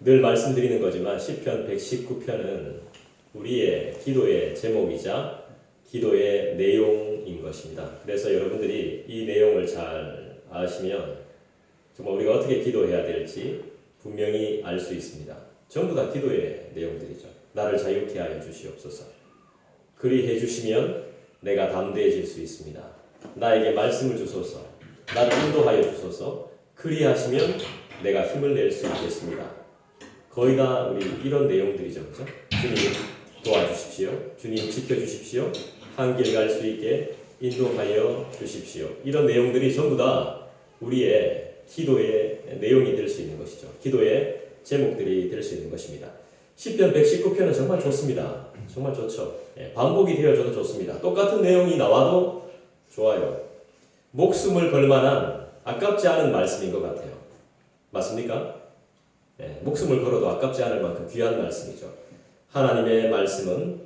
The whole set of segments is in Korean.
늘 말씀드리는 거지만 시편 119편은 우리의 기도의 제목이자 기도의 내용인 것입니다. 그래서 여러분들이 이 내용을 잘 아시면 정말 우리가 어떻게 기도해야 될지 분명히 알 수 있습니다. 전부 다 기도의 내용들이죠. 나를 자유케 하여 주시옵소서. 그리 해주시면 내가 담대해질 수 있습니다. 나에게 말씀을 주소서. 나를 인도하여 주소서. 그리 하시면 내가 힘을 낼 수 있겠습니다. 거의 다 우리 이런 내용들이죠. 그렇죠? 주님 도와주십시오. 주님 지켜주십시오. 한 길 갈 수 있게 인도하여 주십시오. 이런 내용들이 전부 다 우리의 기도의 내용이 될 수 있는 것이죠. 기도의 제목들이 될 수 있는 것입니다. 시편 119편은 정말 좋습니다. 정말 좋죠. 반복이 되어줘도 좋습니다. 똑같은 내용이 나와도 좋아요. 목숨을 걸 만한 아깝지 않은 말씀인 것 같아요. 맞습니까? 목숨을 걸어도 아깝지 않을 만큼 귀한 말씀이죠. 하나님의 말씀은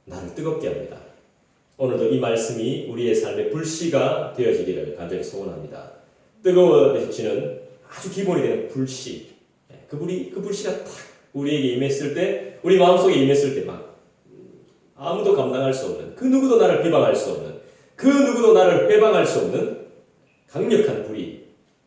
나를 뜨겁게 합니다. 오늘도 이 말씀이 우리의 삶의 불씨가 되어지기를 간절히 소원합니다. 뜨거워지는 아주 기본이 되는 불씨. 그 불씨가 딱 우리에게 임했을 때, 우리 마음속에 임했을 때 막 아무도 감당할 수 없는, 그 누구도 나를 비방할 수 없는, 그 누구도 나를 회방할 수 없는 강력한 불이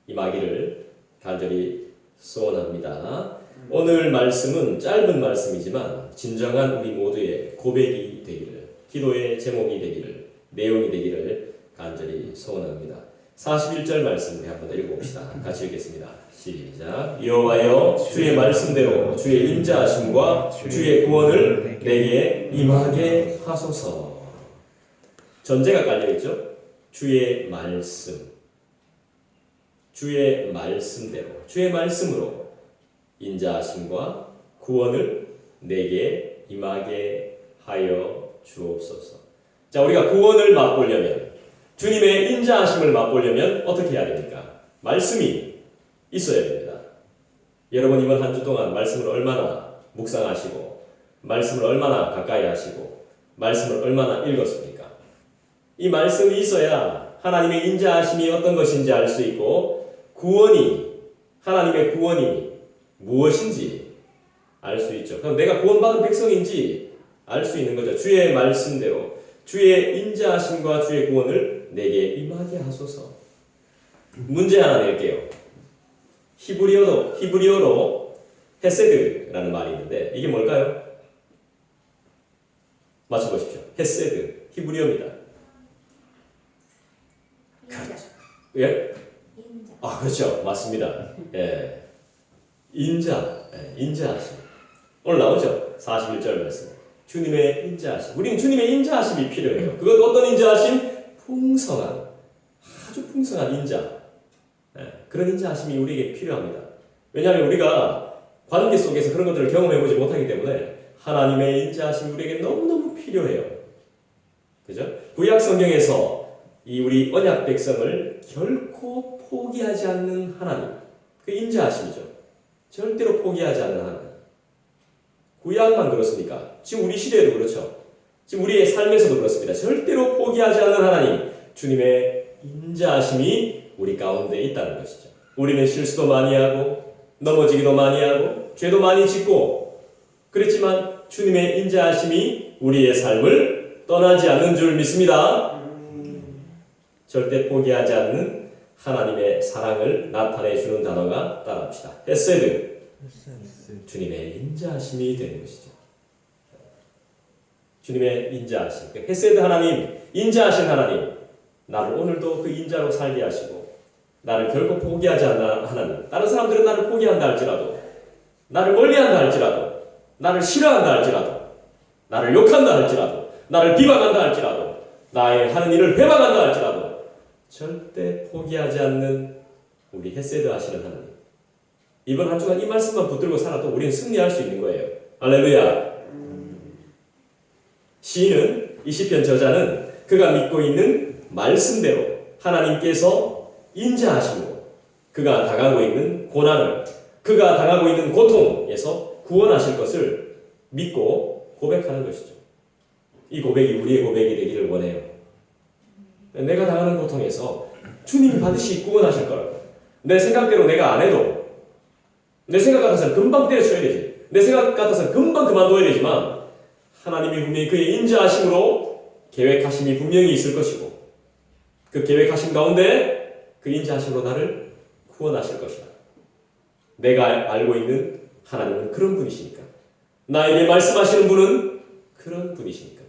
임하기를 간절히 소원합니다. 오늘 말씀은 짧은 말씀이지만 진정한 우리 모두의 고백이 되기를, 기도의 제목이 되기를, 내용이 되기를 간절히 소원합니다. 41절 말씀 우리 한번 읽어봅시다. 같이 읽겠습니다. 시작. 여호와여 주의 말씀대로 주의 인자하심과 주의 구원을 내게 임하게 하소서. 전제가 깔려있죠. 주의 말씀, 주의 말씀대로, 주의 말씀으로 인자하심과 구원을 내게 임하게 하여 주옵소서. 자, 우리가 구원을 맛보려면, 주님의 인자하심을 맛보려면 어떻게 해야 됩니까? 말씀이 있어야 됩니다. 여러분 이번 한 주 동안 말씀을 얼마나 묵상하시고, 말씀을 얼마나 가까이 하시고, 말씀을 얼마나 읽었습니까? 이 말씀이 있어야 하나님의 인자하심이 어떤 것인지 알 수 있고, 하나님의 구원이 무엇인지 알 수 있죠. 그럼 내가 구원받은 백성인지 알 수 있는 거죠. 주의 말씀대로 주의 인자하심과 주의 구원을 내게 임하게 하소서. 문제 하나 낼게요. 히브리어로 헤세드라는 말이 있는데 이게 뭘까요? 맞춰보십시오. 헤세드, 히브리어입니다. 예? 아, 그렇죠. 맞습니다. 예. 인자하심. 오늘 나오죠? 41절 말씀. 주님의 인자하심. 우리는 주님의 인자하심이 필요해요. 그것도 어떤 인자하심? 풍성한, 아주 풍성한 인자. 그런 인자하심이 우리에게 필요합니다. 왜냐하면 우리가 관계 속에서 그런 것들을 경험해보지 못하기 때문에 하나님의 인자하심이 우리에게 너무너무 필요해요. 그죠? 구약 성경에서 이 우리 언약 백성을 결코 포기하지 않는 하나님, 그 인자하심이죠. 절대로 포기하지 않는 하나님. 구약만 그렇습니까? 지금 우리 시대에도 그렇죠. 지금 우리의 삶에서도 그렇습니다. 절대로 포기하지 않는 하나님, 주님의 인자하심이 우리 가운데 있다는 것이죠. 우리는 실수도 많이 하고 넘어지기도 많이 하고 죄도 많이 짓고 그렇지만 주님의 인자하심이 우리의 삶을 떠나지 않는 줄 믿습니다. 절대 포기하지 않는 하나님의 사랑을 나타내 주는 단어가 따라합시다. 헤세드. 주님의 인자하심이 되는 것이죠. 주님의 인자하심. 헤세드 하나님, 인자하신 하나님, 나를 오늘도 그 인자로 살게 하시고 나를 결코 포기하지 않는 하나님. 다른 사람들은 나를 포기한다 할지라도, 나를 멀리한다 할지라도, 나를 싫어한다 할지라도, 나를 욕한다 할지라도, 나를 비방한다 할지라도, 나의 하는 일을 회방한다 할지라도 절대 포기하지 않는 우리 헤세드 하시는 하나님. 이번 한 주간 이 말씀만 붙들고 살아도 우리는 승리할 수 있는 거예요. 할렐루야. 시인은, 이 시편 저자는 그가 믿고 있는 말씀대로 하나님께서 인자하심으로 그가 당하고 있는 고난을, 그가 당하고 있는 고통에서 구원하실 것을 믿고 고백하는 것이죠. 이 고백이 우리의 고백이 되기를 원해요. 내가 당하는 고통에서 주님이 반드시 구원하실 거라고. 내 생각대로 내가 안 해도 내 생각 같아서는 금방 때려쳐야 되지. 내 생각 같아서는 금방 그만둬야 되지만 하나님이 분명히 그의 인자하심으로 계획하심이 분명히 있을 것이고 그 계획하심 가운데 그 인자하심으로 나를 구원하실 것이다. 내가 알고 있는 하나님은 그런 분이시니까. 나에게 말씀하시는 분은 그런 분이시니까.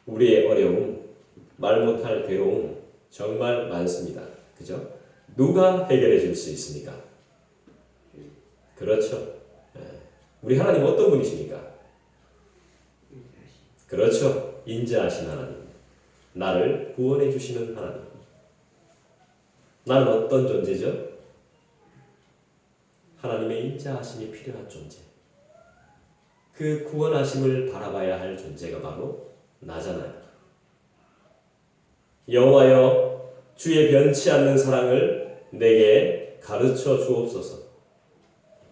우리의 어려움, 말 못할 괴로움 정말 많습니다. 그죠? 누가 해결해 줄 수 있습니까? 그렇죠. 우리 하나님은 어떤 분이십니까? 그렇죠. 인자하신 하나님. 나를 구원해 주시는 하나님. 나는 어떤 존재죠? 하나님의 인자하심이 필요한 존재. 그 구원하심을 바라봐야 할 존재가 바로 나잖아요. 여호와여 주의 변치 않는 사랑을 내게 가르쳐 주옵소서.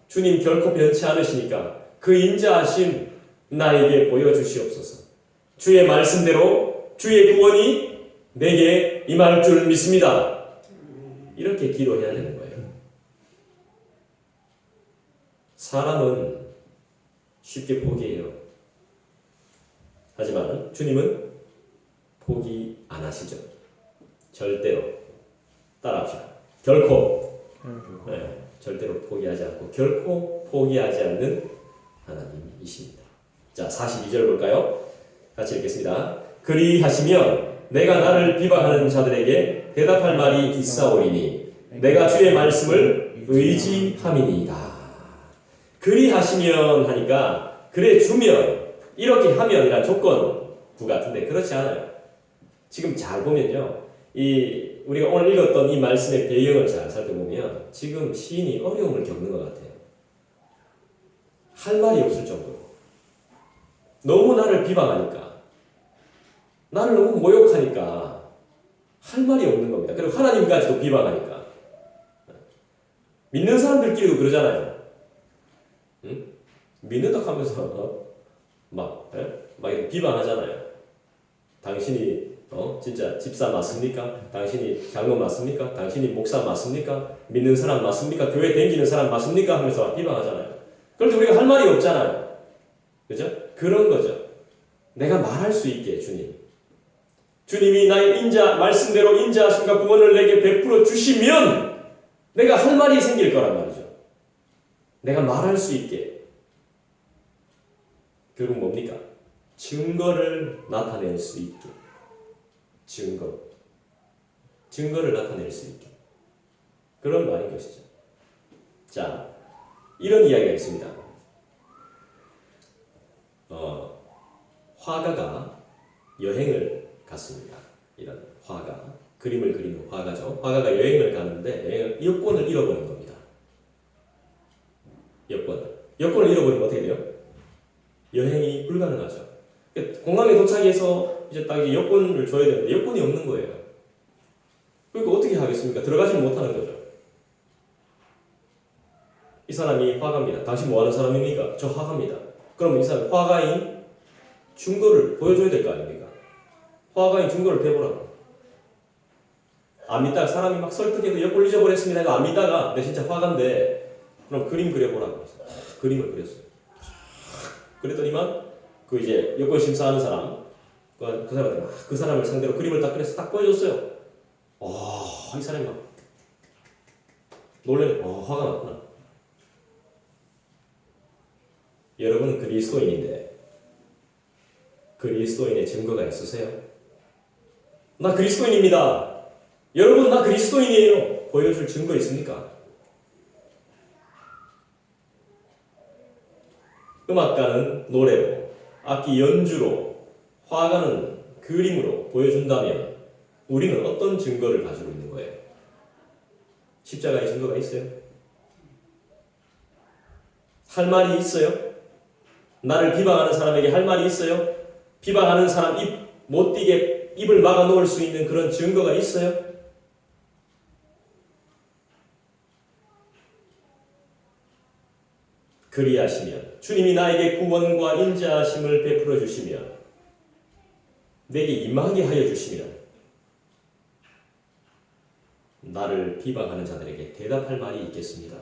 주님 결코 변치 않으시니까 그 인자하심 나에게 보여주시옵소서. 주의 말씀대로 주의 구원이 내게 임할 줄 믿습니다. 이렇게 기도해야 되는 거예요. 사람은 쉽게 포기해요. 하지만 주님은 포기 안 하시죠. 절대로. 따라합시다. 결코. 절대로 포기하지 않고 결코 포기하지 않는 하나님이십니다. 자, 42절 볼까요? 같이 읽겠습니다. 그리하시면 내가 나를 비방하는 자들에게 대답할 말이 있사오리니 내가 주의 말씀을 의지함이니이다. 그리하시면 하니까 그래 주면 이렇게 하면이란 조건부 같은데 그렇지 않아요. 지금 잘 보면요. 우리가 오늘 읽었던 이 말씀의 배경을 잘 살펴보면 지금 시인이 어려움을 겪는 것 같아요. 할 말이 없을 정도로. 너무 나를 비방하니까, 나를 너무 모욕하니까 할 말이 없는 겁니다. 그리고 하나님까지도 비방하니까. 믿는 사람들끼리도 그러잖아요. 응? 믿는다 하면서 막 이렇게 비방하잖아요. 당신이 진짜 집사 맞습니까? 당신이 장로 맞습니까? 당신이 목사 맞습니까? 믿는 사람 맞습니까? 교회 다니는 사람 맞습니까? 하면서 비방하잖아요. 그런데 우리가 할 말이 없잖아요. 그죠? 그런 거죠. 내가 말할 수 있게 주님이 나의 말씀대로 인자하심과 구원을 내게 베풀어 주시면 내가 할 말이 생길 거란 말이죠. 내가 말할 수 있게. 결국 뭡니까? 증거를 나타낼 수 있게. 증거를 나타낼 수 있게. 그런 말인 것이죠. 자, 이런 이야기가 있습니다. 화가가 여행을 갔습니다. 이런 그림을 그리는 화가죠. 화가가 여행을 가는데 여권을 잃어버린 겁니다. 여권을 잃어버리면 어떻게 돼요? 여행이 불가능하죠. 공항에 도착해서 이제 딱 여권을 줘야 되는데 여권이 없는 거예요. 그러니까 어떻게 하겠습니까? 들어가지 못하는 거죠. 이 사람이 화가입니다. 당신 뭐 하는 사람입니까? 저 화가입니다. 그러면 이 사람이 화가인 증거를 보여줘야 될 거 아닙니까? 화가인 증거를 대보라고. 안 믿다가 사람이 막 설득해서 여권 잊어버렸습니다. 이거 안 믿다가 내 진짜 화가인데 그럼 그림 그려보라고. 그림을 그렸어요. 그랬더니만 그 이제 여권 심사하는 사람 그 사람한테 그 사람을 상대로 그림을 딱 그려서 딱 보여줬어요. 이 사람이 막 놀래는 화가 났구나. 여러분은 그리스도인인데 그리스도인의 증거가 있으세요? 나 그리스도인입니다. 여러분 나 그리스도인이에요. 보여줄 증거 있습니까? 음악가는 노래로, 악기 연주로, 화가는 그림으로 보여준다면 우리는 어떤 증거를 가지고 있는 거예요? 십자가의 증거가 있어요? 할 말이 있어요? 나를 비방하는 사람에게 할 말이 있어요? 비방하는 사람 못 뛰게 입을 막아 놓을 수 있는 그런 증거가 있어요? 그리하시면 주님이 나에게 구원과 인자하심을 베풀어 주시면 내게 임하게 하여 주시면 나를 비방하는 자들에게 대답할 말이 있겠습니다.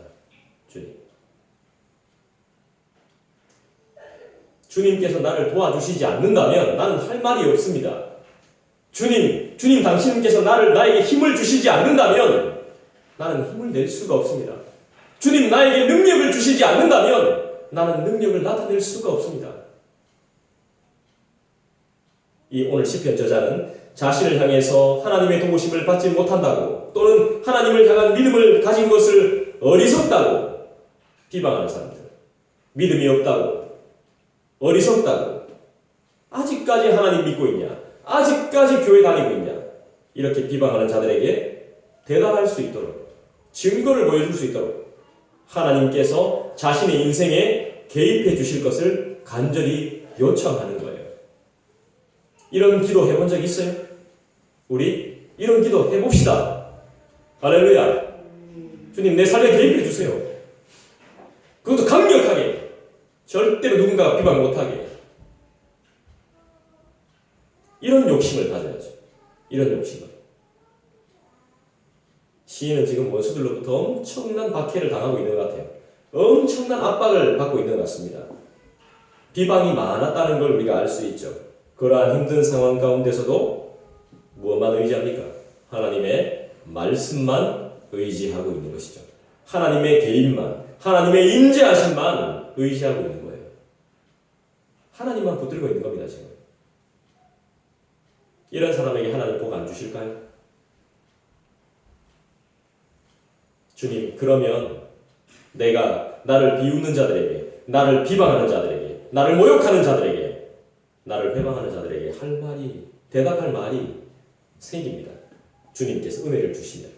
주님께서 나를 도와주시지 않는다면 나는 할 말이 없습니다. 주님 당신께서 나에게 힘을 주시지 않는다면 나는 힘을 낼 수가 없습니다. 주님 나에게 능력을 주시지 않는다면 나는 능력을 나타낼 수가 없습니다. 이 오늘 시편 저자는 자신을 향해서 하나님의 도우심을 받지 못한다고 또는 하나님을 향한 믿음을 가진 것을 어리석다고 비방하는 사람들, 믿음이 없다고, 어리석다고, 아직까지 하나님 믿고 있냐, 아직까지 교회 다니고 있냐, 이렇게 비방하는 자들에게 대답할 수 있도록, 증거를 보여줄 수 있도록 하나님께서 자신의 인생에 개입해 주실 것을 간절히 요청하는 거예요. 이런 기도 해본 적 있어요? 우리 이런 기도 해봅시다. 할렐루야. 주님 내 삶에 개입해 주세요. 그것도 강력하게, 절대로 누군가가 비방 못하게. 이런 욕심을 가져야죠. 이런 욕심을. 시인은 지금 원수들로부터 엄청난 박해를 당하고 있는 것 같아요. 엄청난 압박을 받고 있는 것 같습니다. 비방이 많았다는 걸 우리가 알 수 있죠. 그러한 힘든 상황 가운데서도 무엇만 의지합니까? 하나님의 말씀만 의지하고 있는 것이죠. 하나님의 개입만, 하나님의 임재하심만 의지하고 있는 거예요. 하나님만 붙들고 있는 겁니다, 지금. 이런 사람에게 하나님 복 안 주실까요? 주님, 그러면 내가 나를 비웃는 자들에게, 나를 비방하는 자들에게, 나를 모욕하는 자들에게, 나를 회방하는 자들에게 할 말이, 대답할 말이 생깁니다. 주님께서 은혜를 주시면.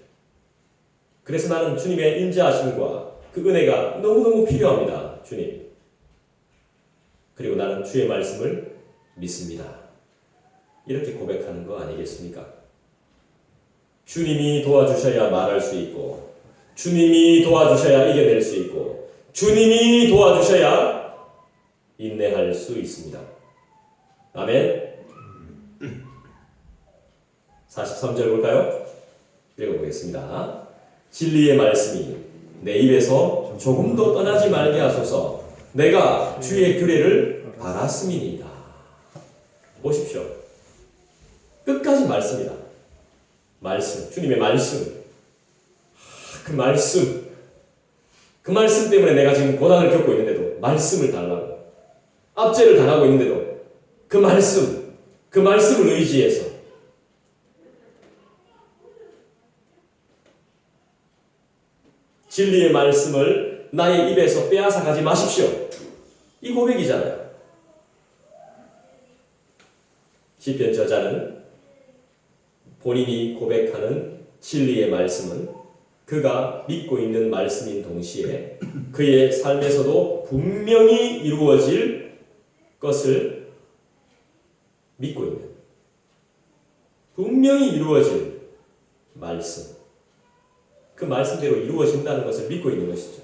그래서 나는 주님의 인자하심과 그 은혜가 너무너무 필요합니다. 주님. 그리고 나는 주의 말씀을 믿습니다. 이렇게 고백하는 거 아니겠습니까? 주님이 도와주셔야 말할 수 있고, 주님이 도와주셔야 이겨낼 수 있고, 주님이 도와주셔야 인내할 수 있습니다. 아멘. 43절 볼까요? 읽어보겠습니다. 진리의 말씀이 내 입에서 조금도 떠나지 말게 하소서. 내가 주의 규례를 바랐음이니이다. 보십시오. 끝까지 말씀이다. 말씀, 주님의 말씀. 그 말씀 때문에 내가 지금 고난을 겪고 있는데도 말씀을 달라고, 압제를 당하고 있는데도 그 말씀을 의지해서 진리의 말씀을 나의 입에서 빼앗아 가지 마십시오. 이 고백이잖아요. 시편 저자는 본인이 고백하는 진리의 말씀은 그가 믿고 있는 말씀인 동시에 그의 삶에서도 분명히 이루어질 것을 믿고 있는, 분명히 이루어질 말씀, 그 말씀대로 이루어진다는 것을 믿고 있는 것이죠.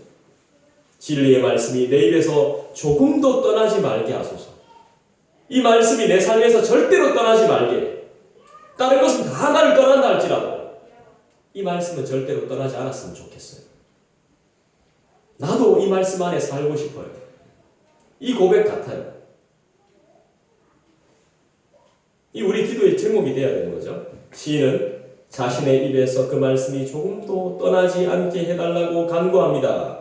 진리의 말씀이 내 입에서 조금도 떠나지 말게 하소서. 이 말씀이 내 삶에서 절대로 떠나지 말게. 다른 것은 다 나를 떠난다 할지라도 이 말씀은 절대로 떠나지 않았으면 좋겠어요. 나도 이 말씀 안에 살고 싶어요. 이 고백 같아요. 이 우리 기도의 제목이 되어야 되는 거죠. 시인은 자신의 입에서 그 말씀이 조금도 떠나지 않게 해달라고 간구합니다.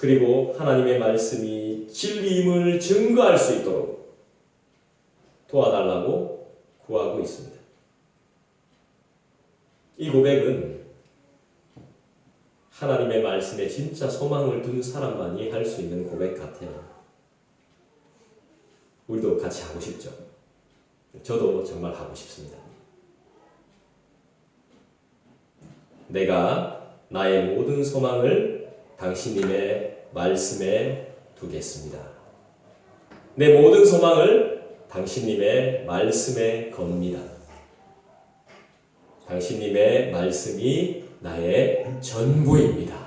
그리고 하나님의 말씀이 진리임을 증거할 수 있도록 도와달라고 구하고 있습니다. 이 고백은 하나님의 말씀에 진짜 소망을 둔 사람만이 할 수 있는 고백 같아요. 우리도 같이 하고 싶죠. 저도 정말 하고 싶습니다. 내가 나의 모든 소망을 당신님의 말씀에 두겠습니다. 내 모든 소망을 당신님의 말씀에 겁니다. 당신님의 말씀이 나의 전부입니다.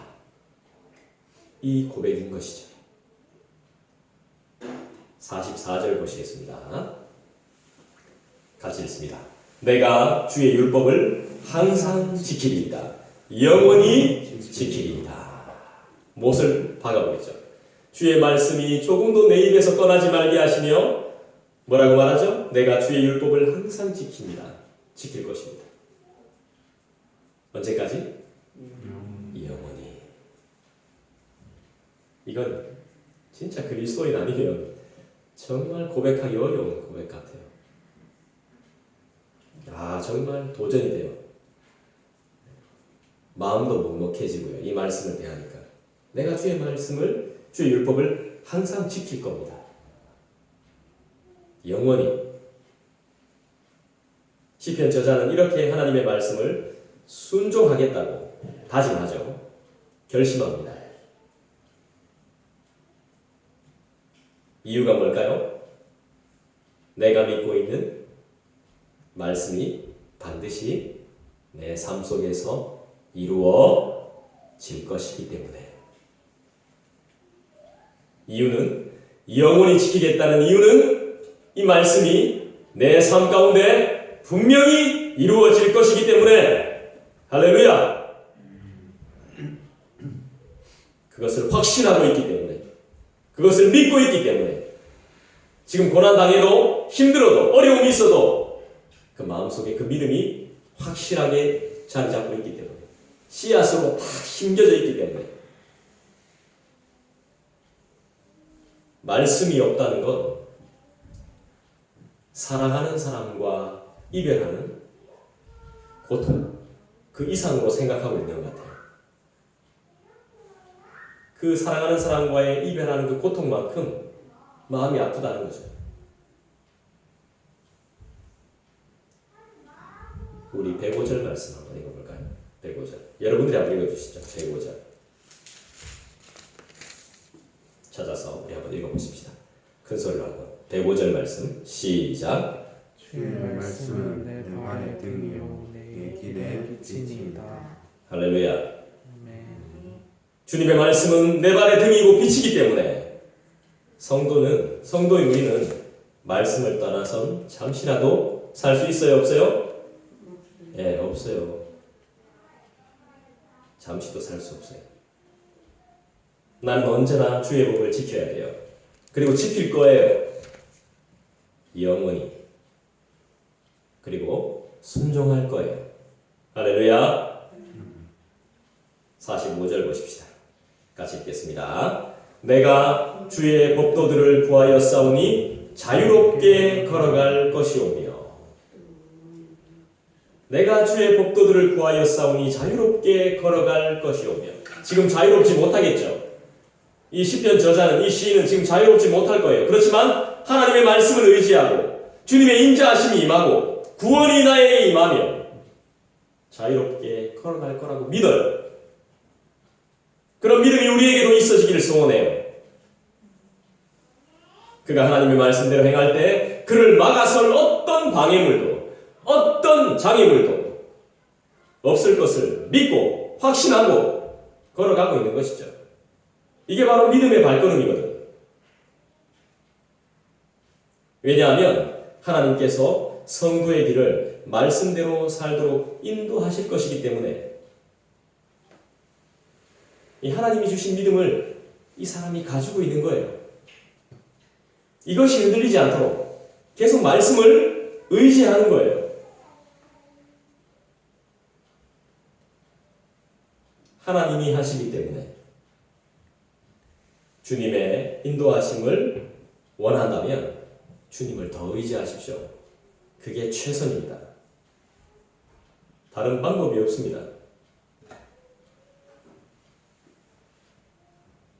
이 고백인 것이죠. 44절 보시겠습니다. 같이 읽습니다. 내가 주의 율법을 항상 지키리이다. 영원히 지키리이다. 못을 박아보겠죠. 주의 말씀이 조금도 내 입에서 떠나지 말게 하시며 뭐라고 말하죠? 내가 주의 율법을 항상 지킵니다. 지킬 것입니다. 언제까지? 영원히. 이건 진짜 그리스도인 아니면 정말 고백하기 어려운 고백 같아요. 정말 도전이 돼요. 마음도 먹먹해지고요. 이 말씀을 대하니까. 내가 주의 말씀을, 주의 율법을 항상 지킬 겁니다. 영원히. 시편 저자는 이렇게 하나님의 말씀을 순종하겠다고 다짐하죠. 결심합니다. 이유가 뭘까요? 내가 믿고 있는 말씀이 반드시 내 삶 속에서 이루어질 것이기 때문에. 이유는, 영원히 지키겠다는 이유는 이 말씀이 내 삶 가운데 분명히 이루어질 것이기 때문에. 할렐루야! 그것을 확신하고 있기 때문에, 그것을 믿고 있기 때문에, 지금 고난당해도 힘들어도 어려움이 있어도 그 마음속에 그 믿음이 확실하게 자리 잡고 있기 때문에, 씨앗으로 팍 심겨져 있기 때문에. 말씀이 없다는 건 사랑하는 사람과 이별하는 고통, 그 이상으로 생각하고 있는 것 같아요. 그 사랑하는 사람과의 이별하는 그 고통만큼 마음이 아프다는 거죠. 우리 105절 말씀 한번 읽어볼까요? 105절. 여러분들이 한번 읽어주시죠. 105절. 찾아서 우리 한번 읽어보십시다. 큰 소리로 한번. 105절 말씀 시작. 주의 말씀은 내 발의 등이요 내 길의 빛이니이다. 할렐루야. 아멘. 주님의 말씀은 내 발의 등이고 빛이기 때문에 성도인 우리는 말씀을 떠나선 잠시라도 살 수 있어요? 없어요? 네, 없어요. 잠시도 살 수 없어요. 나는 언제나 주의 법을 지켜야 돼요. 그리고 지킬 거예요. 영원히. 그리고 순종할 거예요. 할렐루야. 45절 보십시다. 같이 읽겠습니다. 내가 주의 법도들을 구하여 싸우니 자유롭게 걸어갈 것이오며. 내가 주의 법도들을 구하여 싸우니 자유롭게 걸어갈 것이오며. 지금 자유롭지 못하겠죠. 이 시편 저자는, 이 시인은 지금 자유롭지 못할 거예요. 그렇지만 하나님의 말씀을 의지하고 주님의 인자하심이 임하고 구원이 나에게 임하며 자유롭게 걸어갈 거라고 믿어요. 그런 믿음이 우리에게도 있어지기를 소원해요. 그가 하나님의 말씀대로 행할 때 그를 막아설 어떤 방해물도, 어떤 장애물도 없을 것을 믿고 확신하고 걸어가고 있는 것이죠. 이게 바로 믿음의 발걸음이거든. 왜냐하면 하나님께서 성도의 길을 말씀대로 살도록 인도하실 것이기 때문에. 이 하나님이 주신 믿음을 이 사람이 가지고 있는 거예요. 이것이 흔들리지 않도록 계속 말씀을 의지하는 거예요. 하나님이 하시기 때문에 주님의 인도하심을 원한다면 주님을 더 의지하십시오. 그게 최선입니다. 다른 방법이 없습니다.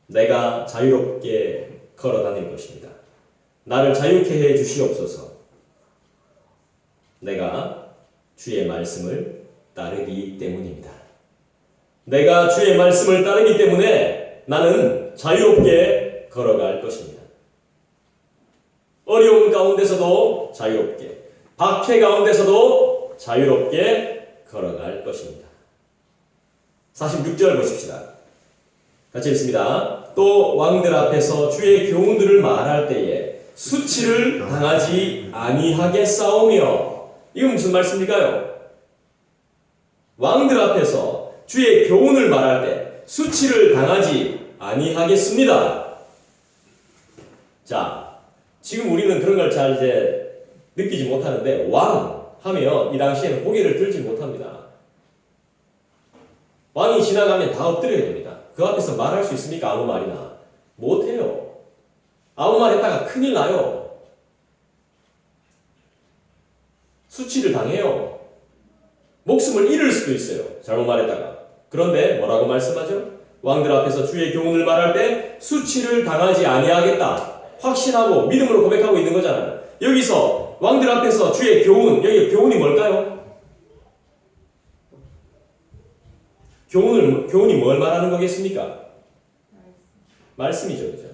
내가 자유롭게 걸어다닐 것입니다. 나를 자유케 해 주시옵소서. 내가 주의 말씀을 따르기 때문입니다. 내가 주의 말씀을 따르기 때문에 나는 자유롭게 걸어갈 것입니다. 어려움 가운데서도 자유롭게, 박해 가운데서도 자유롭게 걸어갈 것입니다. 46절 보십시다. 같이 읽습니다. 또 왕들 앞에서 주의 교훈들을 말할 때에 수치를 당하지 아니하게 싸우며. 이건 무슨 말씀일까요? 왕들 앞에서 주의 교훈을 말할 때 수치를 당하지 아니하겠습니다. 자, 지금 우리는 그런 걸 잘 이제 느끼지 못하는데 왕 하면 이 당시에는 고개를 들지 못합니다. 왕이 지나가면 다 엎드려야 됩니다. 그 앞에서 말할 수 있습니까? 아무 말이나. 못해요. 아무 말 했다가 큰일 나요. 수치를 당해요. 목숨을 잃을 수도 있어요. 잘못 말했다가. 그런데 뭐라고 말씀하죠? 왕들 앞에서 주의 교훈을 말할 때 수치를 당하지 아니하겠다. 확신하고 믿음으로 고백하고 있는 거잖아요. 여기서 왕들 앞에서 주의 교훈, 여기 교훈이 뭘까요? 교훈이 뭘 말하는 거겠습니까? 말씀이죠. 그죠?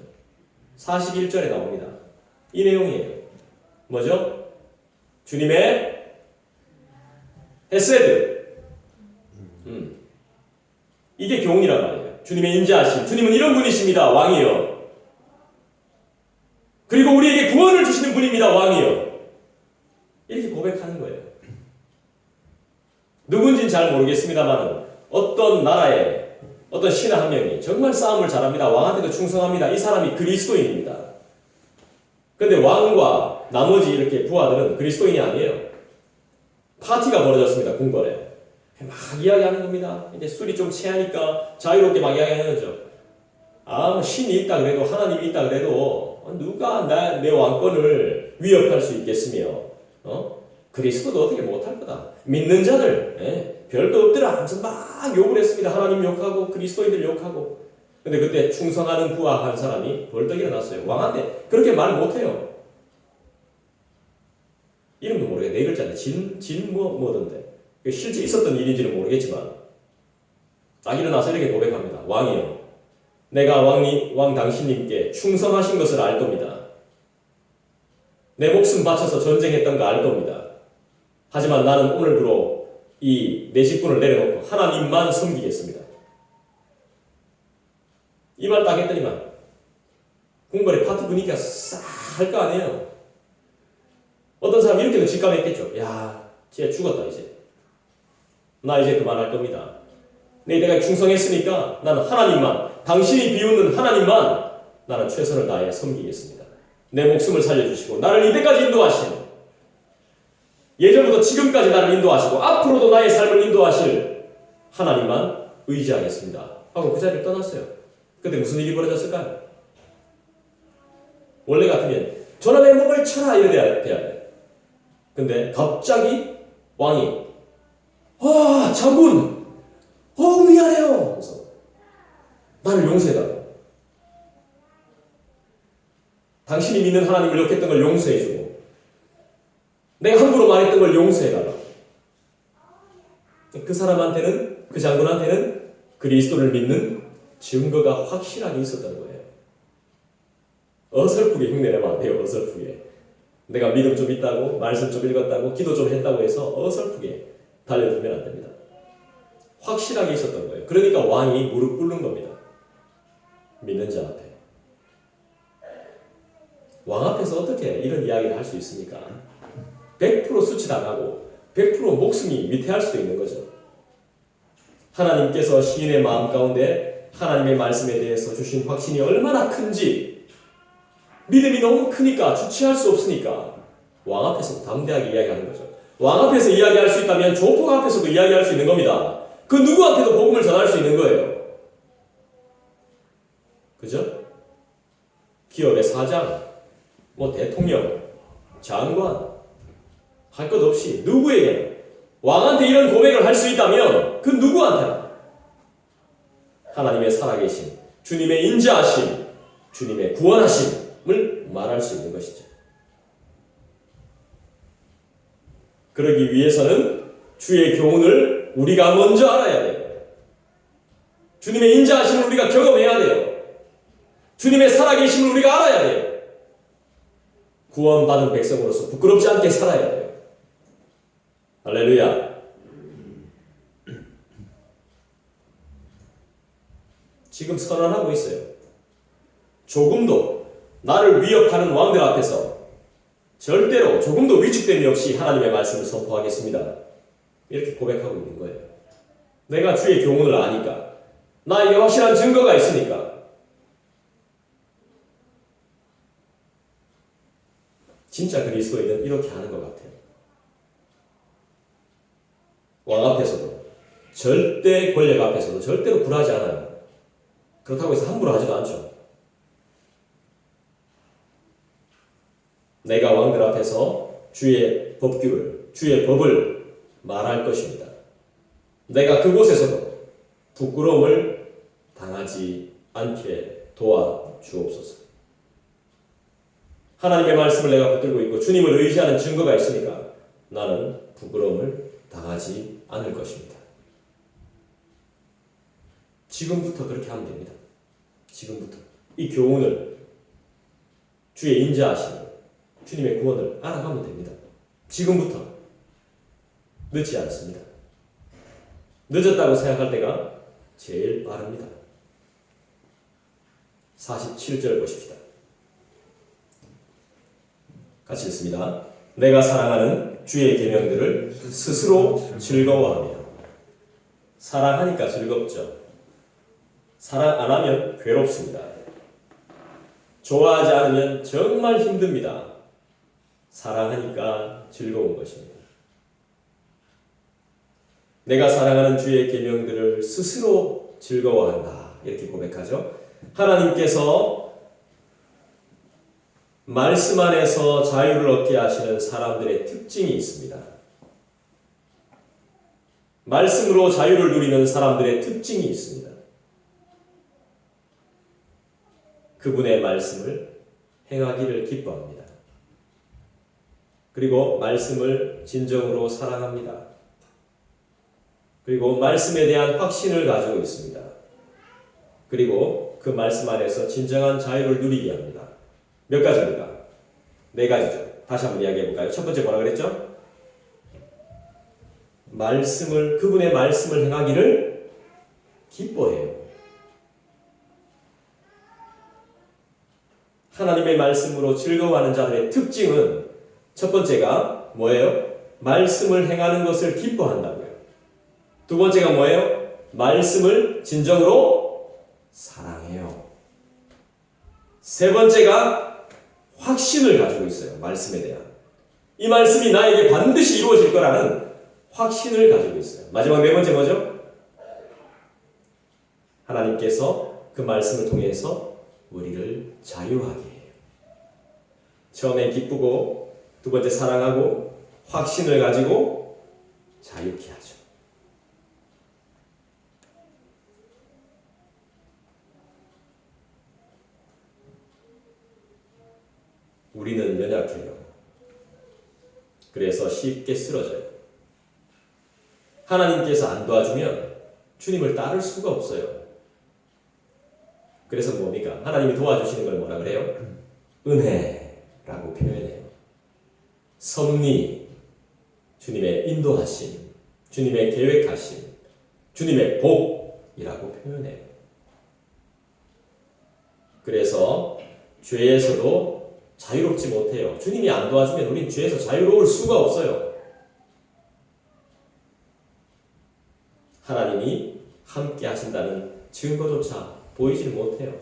41절에 나옵니다. 이 내용이에요. 뭐죠? 주님의 헤세드. 이게 교훈이란 말이에요. 주님의 인자하심. 주님은 이런 분이십니다. 왕이요. 그리고 우리에게 구원을 주시는 분입니다. 왕이요. 이렇게 고백하는 거예요. 누군지는 잘 모르겠습니다만 어떤 나라에 어떤 신하 한 명이 정말 싸움을 잘합니다. 왕한테도 충성합니다. 이 사람이 그리스도인입니다. 그런데 왕과 나머지 이렇게 부하들은 그리스도인이 아니에요. 파티가 벌어졌습니다. 궁궐에. 막 이야기하는 겁니다. 이제 술이 좀 취하니까 자유롭게 막 이야기하는 거죠. 뭐 신이 있다 그래도 하나님이 있다 그래도 누가 내 왕권을 위협할 수 있겠으며 그리스도도 어떻게 못할 거다. 믿는 자들 별거 없더라 하면서 막 욕을 했습니다. 하나님 욕하고 그리스도인들 욕하고. 근데 그때 충성하는 부하 한 사람이 벌떡 일어났어요. 왕한테 그렇게 말 못해요. 이름도 모르게 네 글자인데 뭐던데. 실제 있었던 일인지는 모르겠지만 딱 일어나서 이렇게 고백합니다. 왕이요, 내가 왕 당신님께 충성하신 것을 알 겁니다. 내 목숨 바쳐서 전쟁했던 거 알 겁니다. 하지만 나는 오늘부로 이 내 직분을 내려놓고 하나님만 섬기겠습니다. 이 말 딱 했더니만 궁궐에 파티 분위기가 싹 할 거 아니에요. 어떤 사람이 이렇게도 직감했겠죠. 야, 쟤 죽었다 이제. 나 이제 그만할 겁니다. 내가 충성했으니까 나는 하나님만, 당신이 비웃는 하나님만 나는 최선을 다해 섬기겠습니다. 내 목숨을 살려주시고 나를 이때까지 인도하신, 예전부터 지금까지 나를 인도하시고 앞으로도 나의 삶을 인도하실 하나님만 의지하겠습니다 하고 그 자리를 떠났어요. 그때 무슨 일이 벌어졌을까요? 원래 같으면 저놈의 목을 쳐라 이래야 돼. 근데 갑자기 왕이 장군! 미안해요! 그래서 나를 용서해달라. 당신이 믿는 하나님을 욕했던 걸 용서해주고 내가 함부로 말했던 걸 용서해달라. 그 사람한테는, 그 장군한테는 그리스도를 믿는 증거가 확실하게 있었다는 거예요. 어설프게 흉내내면 안 돼요. 어설프게. 내가 믿음 좀 있다고, 말씀 좀 읽었다고, 기도 좀 했다고 해서 어설프게 달려들면 안 됩니다. 확실하게 있었던 거예요. 그러니까 왕이 무릎 꿇는 겁니다. 믿는 자 앞에. 왕 앞에서 어떻게 이런 이야기를 할 수 있습니까? 100% 수치당하고 100% 목숨이 위태할 수도 있는 거죠. 하나님께서 시인의 마음 가운데 하나님의 말씀에 대해서 주신 확신이 얼마나 큰지, 믿음이 너무 크니까 주체할 수 없으니까 왕 앞에서 담대하게 이야기하는 거죠. 왕 앞에서 이야기할 수 있다면 조폭 앞에서도 이야기할 수 있는 겁니다. 그 누구한테도 복음을 전할 수 있는 거예요. 그죠? 기업의 사장, 대통령, 장관, 할 것 없이 누구에게나 왕한테 이런 고백을 할 수 있다면 그 누구한테나 하나님의 살아계심, 주님의 인자하심, 주님의 구원하심을 말할 수 있는 것이죠. 그러기 위해서는 주의 교훈을 우리가 먼저 알아야 돼요. 주님의 인자하심을 우리가 경험해야 돼요. 주님의 살아계심을 우리가 알아야 돼요. 구원받은 백성으로서 부끄럽지 않게 살아야 돼요. 할렐루야. 지금 선언하고 있어요. 조금도 나를 위협하는 왕들 앞에서 절대로 조금도 위축됨이 없이 하나님의 말씀을 선포하겠습니다. 이렇게 고백하고 있는 거예요. 내가 주의 교훈을 아니까, 나에게 확실한 증거가 있으니까. 진짜 그리스도인은 이렇게 하는 것 같아요. 왕 앞에서도, 절대 권력 앞에서도 절대로 굴하지 않아요. 그렇다고 해서 함부로 하지도 않죠. 내가 왕들 앞에서 주의 법규를, 주의 법을 말할 것입니다. 내가 그곳에서도 부끄러움을 당하지 않게 도와주옵소서. 하나님의 말씀을 내가 붙들고 있고 주님을 의지하는 증거가 있으니까 나는 부끄러움을 당하지 않을 것입니다. 지금부터 그렇게 하면 됩니다. 지금부터 이 교훈을, 주의 인자하심을, 주님의 구원을 알아가면 됩니다. 지금부터 늦지 않습니다. 늦었다고 생각할 때가 제일 빠릅니다. 47절 보십시다. 같이 읽습니다. 내가 사랑하는 주의 계명들을 스스로 즐거워하며. 사랑하니까 즐겁죠. 사랑 안 하면 괴롭습니다. 좋아하지 않으면 정말 힘듭니다. 사랑하니까 즐거운 것입니다. 내가 사랑하는 주의 계명들을 스스로 즐거워한다. 이렇게 고백하죠. 하나님께서 말씀 안에서 자유를 얻게 하시는 사람들의 특징이 있습니다. 말씀으로 자유를 누리는 사람들의 특징이 있습니다. 그분의 말씀을 행하기를 기뻐합니다. 그리고 말씀을 진정으로 사랑합니다. 그리고 말씀에 대한 확신을 가지고 있습니다. 그리고 그 말씀 안에서 진정한 자유를 누리게 합니다. 몇 가지입니까? 4가지죠. 다시 한번 이야기해 볼까요? 첫 번째 뭐라 그랬죠? 그분의 말씀을 행하기를 기뻐해요. 하나님의 말씀으로 즐거워하는 자들의 특징은 첫 번째가 뭐예요? 말씀을 행하는 것을 기뻐한다고요. 두 번째가 뭐예요? 말씀을 진정으로 사랑해요. 세 번째가 확신을 가지고 있어요. 말씀에 대한. 이 말씀이 나에게 반드시 이루어질 거라는 확신을 가지고 있어요. 마지막 4번째 뭐죠? 하나님께서 그 말씀을 통해서 우리를 자유하게 해요. 처음에 기쁘고, 두 번째 사랑하고, 확신을 가지고 자유케 하죠. 우리는 연약해요. 그래서 쉽게 쓰러져요. 하나님께서 안 도와주면 주님을 따를 수가 없어요. 그래서 뭡니까? 하나님이 도와주시는 걸 뭐라 그래요? 은혜라고 표현해요. 섭리, 주님의 인도하심, 주님의 계획하심, 주님의 복이라고 표현해요. 그래서 죄에서도 자유롭지 못해요. 주님이 안 도와주면 우린 죄에서 자유로울 수가 없어요. 하나님이 함께 하신다는 증거조차 보이질 못해요.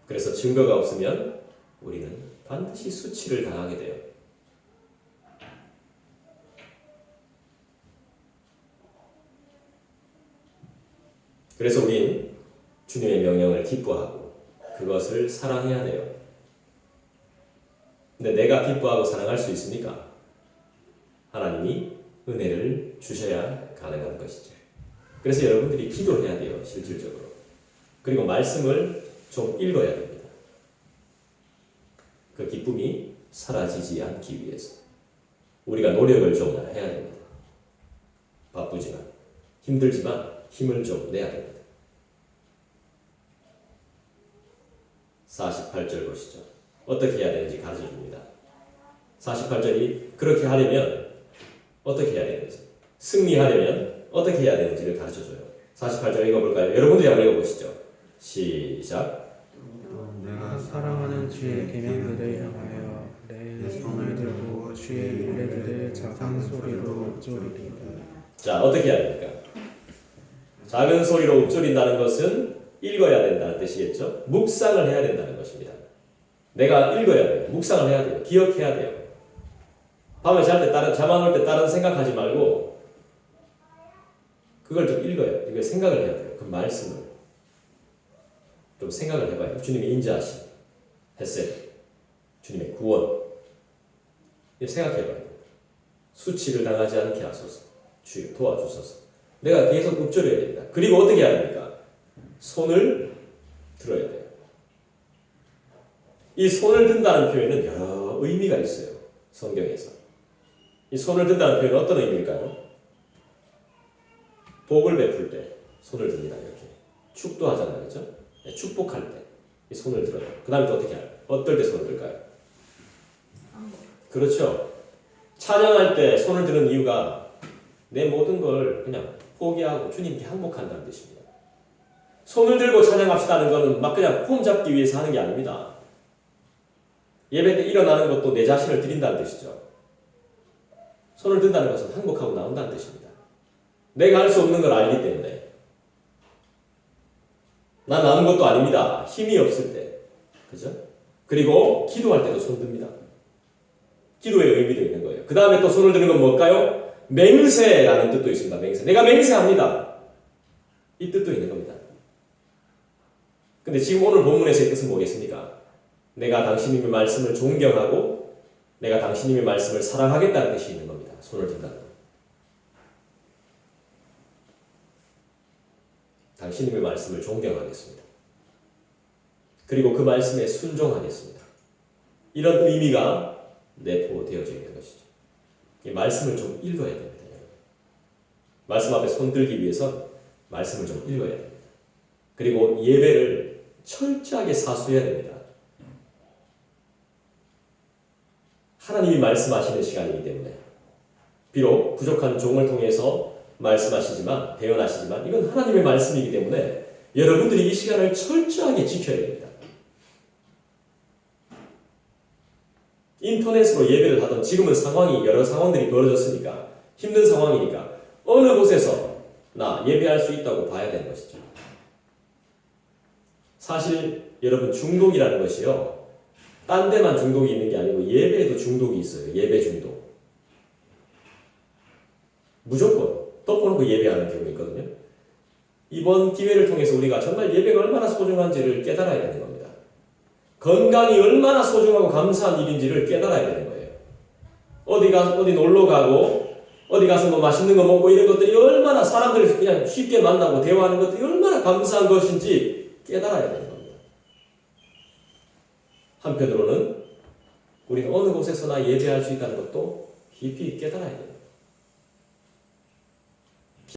그래서 증거가 없으면 우리는 반드시 수치를 당하게 돼요. 그래서 우린 주님의 명령을 기뻐하고 그것을 사랑해야 돼요. 근데 내가 기뻐하고 사랑할 수 있습니까? 하나님이 은혜를 주셔야 가능한 것이죠. 그래서 여러분들이 기도해야 돼요. 실질적으로. 그리고 말씀을 좀 읽어야 됩니다. 그 기쁨이 사라지지 않기 위해서 우리가 노력을 좀 해야 됩니다. 바쁘지만, 힘들지만 힘을 좀 내야 됩니다. 48절 보시죠. 어떻게 해야 되는지 가르쳐 줍니다. 48절이 그렇게 하려면 어떻게 해야 되는지, 승리하려면 어떻게 해야 되는지를 가르쳐 줘요. 48절 읽어볼까요? 여러분들이 한번 읽어보시죠. 시작. 또 내가 사랑하는 주의 계명들을 향하여 내 손을 들고 주의 율례들을 작은 소리로 읊조리리다. 자, 어떻게 해야 됩니까? 작은 소리로 읊조린다는 것은 읽어야 된다는 뜻이겠죠? 묵상을 해야 된다는 것입니다. 내가 읽어야 돼요. 묵상을 해야 돼요. 기억해야 돼요. 밤에 잘 때 잠 안 올 때 다른 생각하지 말고 그걸 좀 읽어요. 이거 생각을 해야 돼요. 그 말씀을 좀 생각을 해봐요. 주님의 인자하심, 햇셋, 주님의 구원. 이거 생각해봐요. 수치를 당하지 않게 하소서. 주여 도와주소서. 내가 계속 읊조려야 됩니다. 그리고 어떻게 해야 됩니까? 손을 들어야 돼요. 이 손을 든다는 표현은 여러 의미가 있어요. 성경에서. 이 손을 든다는 표현은 어떤 의미일까요? 복을 베풀 때 손을 듭니다. 이렇게. 축도하잖아요. 그렇죠? 네, 축복할 때 이 손을 들어요. 그 다음에 또 어떻게 해요? 어떨 때 손을 들까요? 그렇죠. 찬양할 때 손을 드는 이유가 내 모든 걸 그냥 포기하고 주님께 항복한다는 뜻입니다. 손을 들고 찬양합시다는 것은 막 그냥 폼 잡기 위해서 하는 게 아닙니다. 예배 때 일어나는 것도 내 자신을 드린다는 뜻이죠. 손을 든다는 것은 항복하고 나온다는 뜻입니다. 내가 할 수 없는 걸 알기 때문에. 난 아는 것도 아닙니다. 힘이 없을 때. 그죠? 그리고 기도할 때도 손 듭니다. 기도의 의미도 있는 거예요. 그 다음에 또 손을 드는 건 뭘까요? 맹세라는 뜻도 있습니다. 맹세. 내가 맹세합니다. 이 뜻도 있는 겁니다. 근데 지금 오늘 본문에서의 뜻은 뭐겠습니까? 내가 당신님의 말씀을 존경하고 내가 당신님의 말씀을 사랑하겠다는 뜻이 있는 겁니다. 손을 든다는 것. 당신님의 말씀을 존경하겠습니다. 그리고 그 말씀에 순종하겠습니다. 이런 의미가 내포되어져 있는 것이죠. 이 말씀을 좀 읽어야 됩니다. 말씀 앞에 손들기 위해서 말씀을 좀 읽어야 됩니다. 그리고 예배를 철저하게 사수해야 됩니다. 하나님이 말씀하시는 시간이기 때문에 비록 부족한 종을 통해서 말씀하시지만 대언하시지만 이건 하나님의 말씀이기 때문에 여러분들이 이 시간을 철저하게 지켜야 됩니다. 인터넷으로 예배를 하던 지금은 여러 상황들이 벌어졌으니까 힘든 상황이니까 어느 곳에서 나 예배할 수 있다고 봐야 되는 것이죠. 사실 여러분 중독이라는 것이요. 딴 데만 중독이 있는 게 아니고 예배에도 중독이 있어요. 예배 중독. 무조건 덮어놓고 예배하는 경우가 있거든요. 이번 기회를 통해서 우리가 정말 예배가 얼마나 소중한지를 깨달아야 되는 겁니다. 건강이 얼마나 소중하고 감사한 일인지를 깨달아야 되는 거예요. 어디 놀러 가고 어디 가서 뭐 맛있는 거 먹고 이런 것들이 얼마나 사람들을 그냥 쉽게 만나고 대화하는 것들이 얼마나 감사한 것인지 깨달아야 되는 겁니다. 한편으로는 우리는 어느 곳에서나 예배할 수 있다는 것도 깊이 깨달아야 됩니다.